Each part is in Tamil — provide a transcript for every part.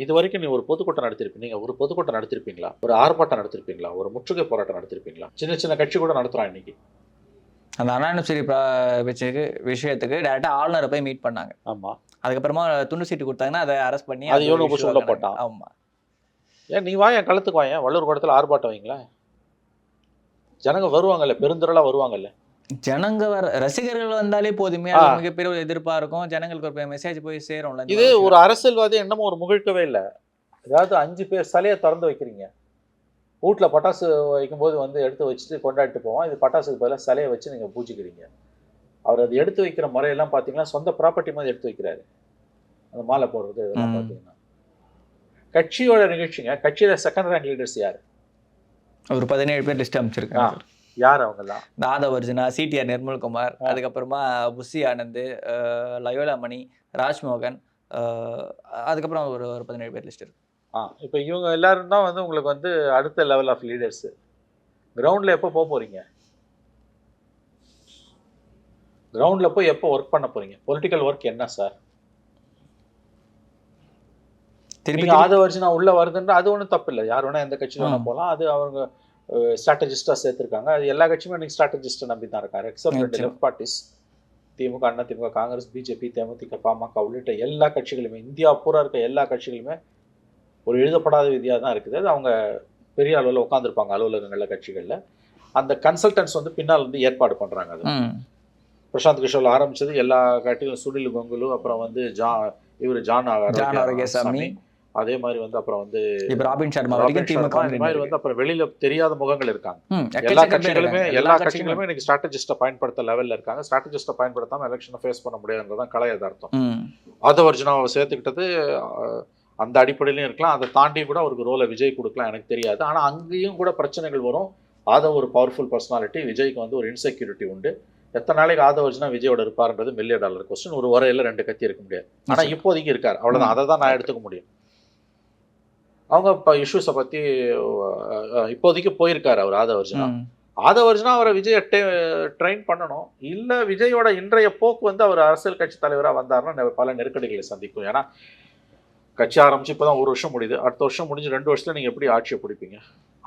இது வரைக்கும் நீ ஒரு பொதுக்கூட்டம் நடத்திருப்பீங்க, நீங்கள் ஒரு பொதுக்கூட்டம் நடத்திருப்பீங்களா? ஒரு ஆர்ப்பாட்டம் நடத்திருப்பீங்களா? ஒரு முற்றுகை போராட்டம் நடத்திருப்பீங்களா? சின்ன சின்ன கட்சி கூட நடத்துகிறான் இன்னைக்கு. அந்த அண்ணா யூனிவர்சிட்டி விஷயத்துக்கு டேரெக்டாக ஆளுநரை போய் மீட் பண்ணாங்க. ஆமாம். அதுக்கப்புறமா துண்டு சீட்டு கொடுத்தாங்கன்னா அதை அரெஸ்ட் பண்ணி அது இவனு புஷ் உள்ள போட்டான். ஆமாம். ஏன் நீ வாயன் களத்துக்கு வாயன், வள்ளூர் கூடத்தில் ஆர்ப்பாட்டம் வைங்களேன். ஜனங்க வருவாங்கல்ல, பெருந்திரளாக வருவாங்கல்ல. ஜனங்க ரசிகர்கள் வந்தாலே போதுமே, மிகப்பெரிய ஒரு எதிர்ப்பா இருக்கும். ஜனங்களுக்கு ஒரு மெசேஜ் போய் சேரும்ல. இது ஒரு அரசியல்வாதி என்னமோ ஒரு முகிழ்க்கவே இல்லை. அதாவது 5 பேர் சிலையை திறந்து வைக்கிறீங்க. வீட்டில் பட்டாசு வைக்கும்போது வந்து எடுத்து வச்சுட்டு கொண்டாடிட்டு போவோம். இது பட்டாசுக்கு பதிலாக சிலையை வச்சு நீங்கள் பூஜிக்கிறீங்க. அவர் அது எடுத்து வைக்கிற முறையெல்லாம் பார்த்தீங்கன்னா சொந்த ப்ராப்பர்ட்டி மாதிரி எடுத்து வைக்கிறாரு. அந்த மாலை போடுறது இதெல்லாம் பார்த்தீங்கன்னா கட்சியோட நிகழ்ச்சிங்க. கட்சியில் செகண்ட் ரேங்க் லீடர்ஸ் யார்? ஒரு 17 பேர் லிஸ்ட் அமைச்சிருக்காங்க. யார் அவங்கெல்லாம்? ஆதவர்ஜுனா, சிடிஆர் நிர்மல்குமார், அதுக்கப்புறமா புஷி ஆனந்த், லயோலா மணி, ராஜ்மோகன், அதுக்கப்புறம் ஒரு 17 பேர் லிஸ்ட் இருக்கு. இப்போ இவங்க எல்லாரும் தான் வந்து உங்களுக்கு வந்து அடுத்த லெவல் ஆஃப் லீடர்ஸ். கிரவுண்டில் எப்போ போக போகிறீங்க? கிரவுண்டில் போய் எப்போ ஒர்க் பண்ண போகிறீங்க? பொலிட்டிக்கல் ஒர்க் என்ன சார்? திருப்பி ஆதவர்ஜுனா உள்ள வருதுன்ற அது ஒன்றும் தப்பு இல்லை. யார் வேணா எந்த கட்சியில் வேணா போகலாம். அது அவங்க ஸ்ட்ராட்டஜிஸ்டாக சேர்த்துருக்காங்க. அது எல்லா கட்சியுமே இன்னைக்கு ஸ்ட்ராட்டஜிஸ்ட்டை நம்பி தான் இருக்காரு. எக்ஸப்ட் லெஃப்ட் பார்ட்டிஸ், திமுக, அண்ணா திமுக, காங்கிரஸ், பிஜேபி, தேமுதிக, பாமக உள்ளிட்ட எல்லா கட்சிகளுமே, இந்தியா பூரா இருக்க எல்லா கட்சிகளுமே ஒரு எழுதப்படாத விதியாக தான் இருக்குது. அது அவங்க பெரிய அளவில் உட்காந்துருப்பாங்க அலுவலகங்களில், கட்சிகளில். அந்த கன்சல்டன்ஸ் வந்து பின்னால் வந்து ஏற்பாடு பண்ணுறாங்க. அது பிரசாந்த் கிஷோரில் ஆரம்பிச்சது எல்லா கட்சிகளும், சுனில் கங்குலு, அப்புறம் வந்து ஜான் ஆரோக்கியசாமி, அதே மாதிரி வந்து அப்புறம் வந்து ராபின் சர்மா மாதிரி வந்து அப்புறம் வெளியில தெரியாத முகங்கள் இருக்காங்க. எல்லா கட்சிகளுமே இன்னைக்கு ஸ்ட்ராட்டஜிஸ்ட்டை பயன்படுத்த லெவலில் இருக்காங்க. ஸ்ட்ராட்டஜிஸ்ட்டை பயன்படுத்தாமல் எலெக்ஷனை ஃபேஸ் பண்ண முடியாதுன்றதான் கலை யதார்த்தம். ஆதவர்ஜுனாவை சேர்த்துக்கிட்டது அந்த அடிப்படையிலையும் இருக்கலாம். அதை தாண்டி கூட அவருக்கு ரோலை விஜய் கொடுக்கலாம், எனக்கு தெரியாது. ஆனால் அங்கேயும் கூட பிரச்சனைகள் வரும். ஆதவ் ஒரு பவர்ஃபுல் பர்சனாலிட்டி, விஜய்க்கு வந்து ஒரு இன்செக்யூரிட்டி உண்டு. எத்தனை நாளைக்கு ஆதவர்ஜுனா விஜயோட இருப்பாருன்றது $1,000,000 கொஸ்டின். ஒரு வரையில் 2 கத்தி இருக்க முடியாது. ஆனால் இப்போதைக்கு இருக்கார், அவ்வளோதான். அதை தான் நான் எடுத்துக்க முடியும். அவங்க இப்போ இஷ்யூஸை பற்றி இப்போதைக்கு போயிருக்காரு அவர் ஆதவர்ஜுனா அவரை விஜயை ட்ரெயின் பண்ணணும். இல்லை விஜயோட இன்றைய போக்கு வந்து அவர் அரசியல் கட்சி தலைவராக வந்தார்னா பல நெருக்கடிகளை சந்திக்கும். ஏன்னா கட்சி ஆரம்பிச்சு இப்போ தான் 1 வருஷம் முடியுது. அடுத்த வருஷம் முடிஞ்சு 2 வருஷத்தில் நீங்கள் எப்படி ஆட்சியை பிடிப்பீங்க?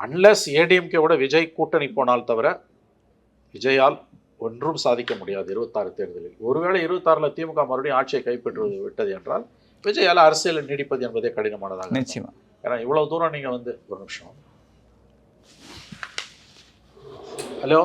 அன்லஸ் ஏடிஎம்கேவோட விஜய் கூட்டணி போனால் தவிர விஜயால் ஒன்றும் சாதிக்க முடியாது 26 தேர்தலில். ஒருவேளை 26ல் திமுக மறுபடியும் ஆட்சியை கைப்பற்றுவது விட்டது என்றால் விஜயால் அரசியலில் நீடிப்பது என்பதே கடினமானதாக. நிச்சயமா. ஏன்னா இவ்வளவு தூரம் நீங்கள் வந்து ஒரு நிமிஷம். ஹலோ.